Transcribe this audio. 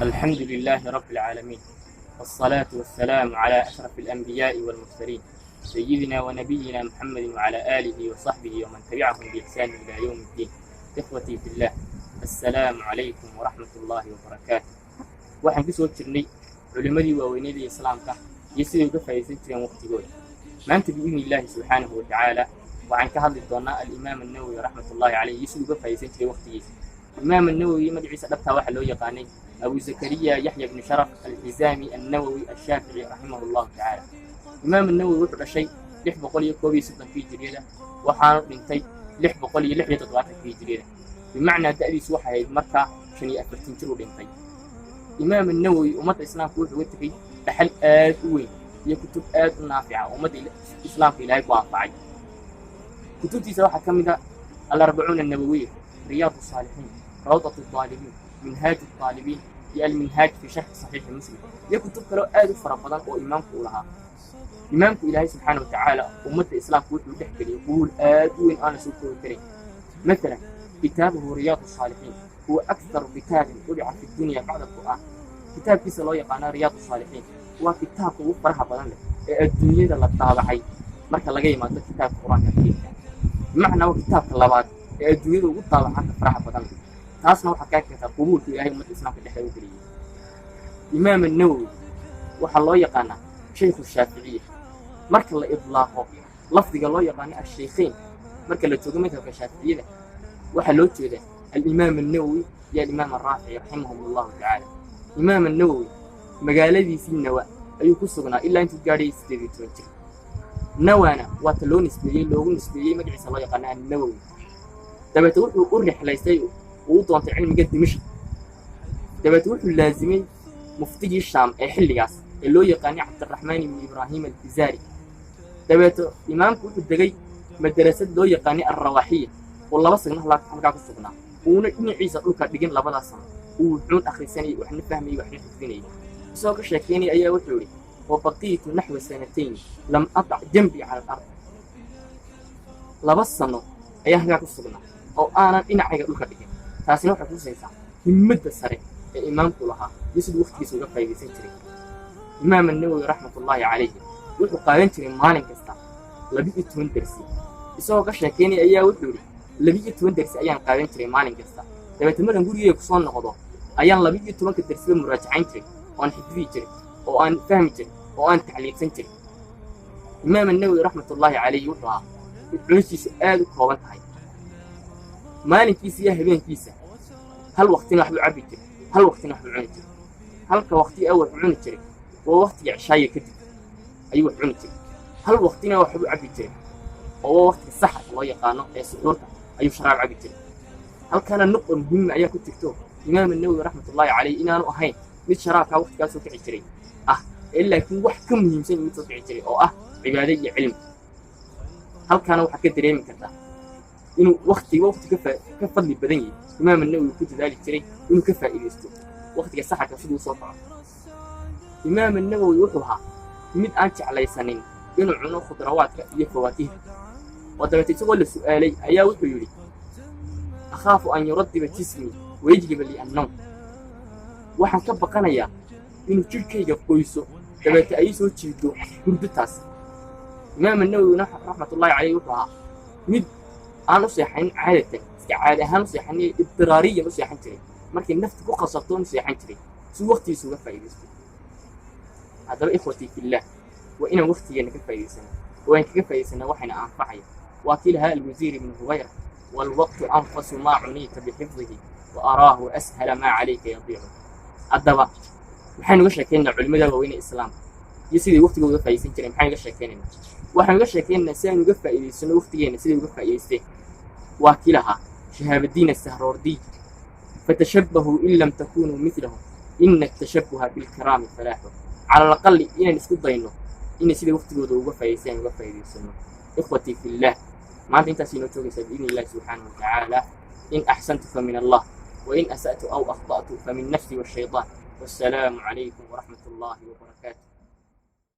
الحمد لله رب العالمين، والصلاة والسلام على أشرف الأنبياء والمرسلين سيدنا ونبينا محمد وعلى آله وصحبه ومن تبعهم بإحسان إلى يوم الدين. إخوتي في الله، السلام عليكم ورحمة الله وبركاته. waxaan ku soo jirnay culimadii waaweynada islaamka iyo sidii uga faa'iideysan jireen waqtigooda. maanta biidni illaahi subxaanahu wa tacaala waxaan ka hadli doonaa al-imaam an-nawawi raxmatullaahi calayhi iyo sidii uga faa'iideysan jiray waqtigiisa. imaam an-nawawi magaciisa dhabtaa waxaa loo yaqaanay abu zakariya yaxya ibn sharaf al-hizaami an-nawawi ash-shaafici raximahullahu tacaala. imaam an-nawawi wuxuu dhashay 631 hijriyada waxaana dhintay 676 hijriyada. bimacnaa da'diisu waxay ahayd markaa 45 jir u dhintay. imaam an-nawawi ummadda islaamka wuxuu uga tegey dhaxal aad u weyn iyo kutub aad u naafica ummadda islaamka ilaahay ku anfacay. kutubtiisa waxaa ka mid ah al-arbacuuna an-nawawiyya, riyaadu saalixiin, rawdatu taalibiin, minhaaju taalibiin iyo al-minhaaj fi sharxi saxiixi muslim iyo kutub kaloo aad u fara badan oo imaamku u lahaa. imaamku ilaahay subxaana wa tacaala ummadda islaamka wuxuu dhex geliyey qubuul aad u weyn aan la soo koobi karin. مثلا كتابه رياض الصالحين هو أكثر كتاب وضع في الدنيا بعد القرآن. كتاب كيس الله يقانا رياض الصالحين هو كتاب وفرها بدن الدنيا اللي طابعي marka laga yimaado kitaabka quraanka kariimka macna waa kitaabka labaad ee adduunyada ugu taabacan faraha badan taasna waxa ka keentaa qubuulka ilaahay ummadda islaamka dhexdeeda u geliyay. imaam an-nawawi waxa loo yaqaanaa shaykhu shaafici marka la idlaaqo lafdiga loo yaqaan ash-shaykhayn marka la joogo madhabka shaaficiyada waxa loo jeedaa al-imaam an-nawawi iyo al-imaam ar-raafici rahimahumullahu ta'ala. imaam an-nawawi magaaladiisii nawa ayuu ku sugnaa ilaa intuu gaadhay 18 jir. nawana waa taloo nisbeeyey loogu nisbeeyey magaciisa loo yaqaan an-nawawi. dabeetana wuxuu u rixlaystay uu doontay cilmiga dimashq. dabeetana wuxuu laazimay muftigii shaam ee xilligaas ee loo yaqaanay cabdiraxmaan ibn ibraahim al-bizari. dabeetana imaamku wuxuu degay madrasad loo yaqaanay ar-rawaaxiyya oo 2 sano halkaa ku sugnaa uuna dhinaciisa dhulka dhigin 2 sano uu wuxuu akhrisanayay waxna fahmayay waxna xifdinayay. isagoo ka sheekeynay ayaa wuxuu yidhi وبقيت نحو 2 لم أضع جنبي على الأرض. 2 سنة أيها هناك السجنة أو أنا إن عيق الخديجة تاسين وحكي سيسا همة السريع الإمام كلها يسد وقت يسوق في سنتري. إمام النووي رحمة الله عليه يقول قارن تري مالك كستا لبيت تون درسي. يسوق كشكيني أيها وحوري لبيت تون درسي أيها قارن تري مالك كستا. لما تمر نقول يكسون نقضه أيها لبيت تون كدرسي مراجعين تري وأن حفظي تري وأن فهم تري وأن تعليق سنتري. إمام النووي رحمة الله عليه وطلع العنسي سؤال كوابت هاي مالين كيسي يهبين كيسة هل وقتنا حلو عبي تري هل وقتنا حلو عوني تري هل كوقتي أول عوني تري ووقتي عشاية كتب أيوة عوني تري هل وقتنا حلو عبي تري ووقت السحر الله يقانا سحورته أيوة شراب عبي تري هل كان النقطة مهمة أيها كنت تكتب إمام النووي رحمة الله عليه إن أنا أهين مش شراب وقت كاسو كعشرين إلا يكون واحد كم يمسن يتوقع جري أو عبادية علم. هل كان واحد كدري من كذا إنه وقت كفضل بدني إمام النووي كنت ذلك جري إنه كفى إليستو وقت الصحة كفضل صوتها. إمام النووي وحها من أنت على سنين إنه عنو خضروات يفواتيه. وتبتي تقول السؤالي أيا وحيولي أخاف أن يرتب جسمي ويجلب لي النوم. waxaan ka baqanayaa inuu jirkayga qoyso dabeeta ay soo jiido hurdataas. imaam an-nawawi raxmatullaahi calayhi wuxuu ahaa mid aan u seexayn caadatan iska caadi ahaan u seexanay ibtiraariyan u seexan jiray markii naftu ku qasabto u seexan jiray si waqtigiisa uga faa'iideysto. haddaba ikhwatii fillah waa inaan waqtigeena ka faa'iideysano waan kaga faa'iideysanaa waxayna anfacaya waa kii lahaa al-wasiir ibn hubayra والوقت أنفس ما عنيت بحفظه وأراه أسهل ما عليك يضيع. haddaba waxaan uga sheekeynaa culimada waaweyn ee islaamka iyo sidii waqtiga uga faa'iideysan jireen. maxaan uga sheekeynaynaa waxaan uga sheekeynaa si aan uga faa'iideysano waqtigeena sidii uga faa'iideystay. waa kii lahaa shahaabadiin as-sahrawardi fatashabbahu in lam takunuu mithlahum ina at-tashabbuha bil-kiraami falaahu. cala al-aqalli inaan isku dayno inay sidii waqtigooda uga faa'iideysano. ikhwatii fillah maanta intaas inoo joogaysaa biidni illaahi subxaanahu wa tacaala. in axsantu fa min allah وإن أسأت أو أخطأت فمن نفسي والشيطان. والسلام عليكم ورحمة الله وبركاته.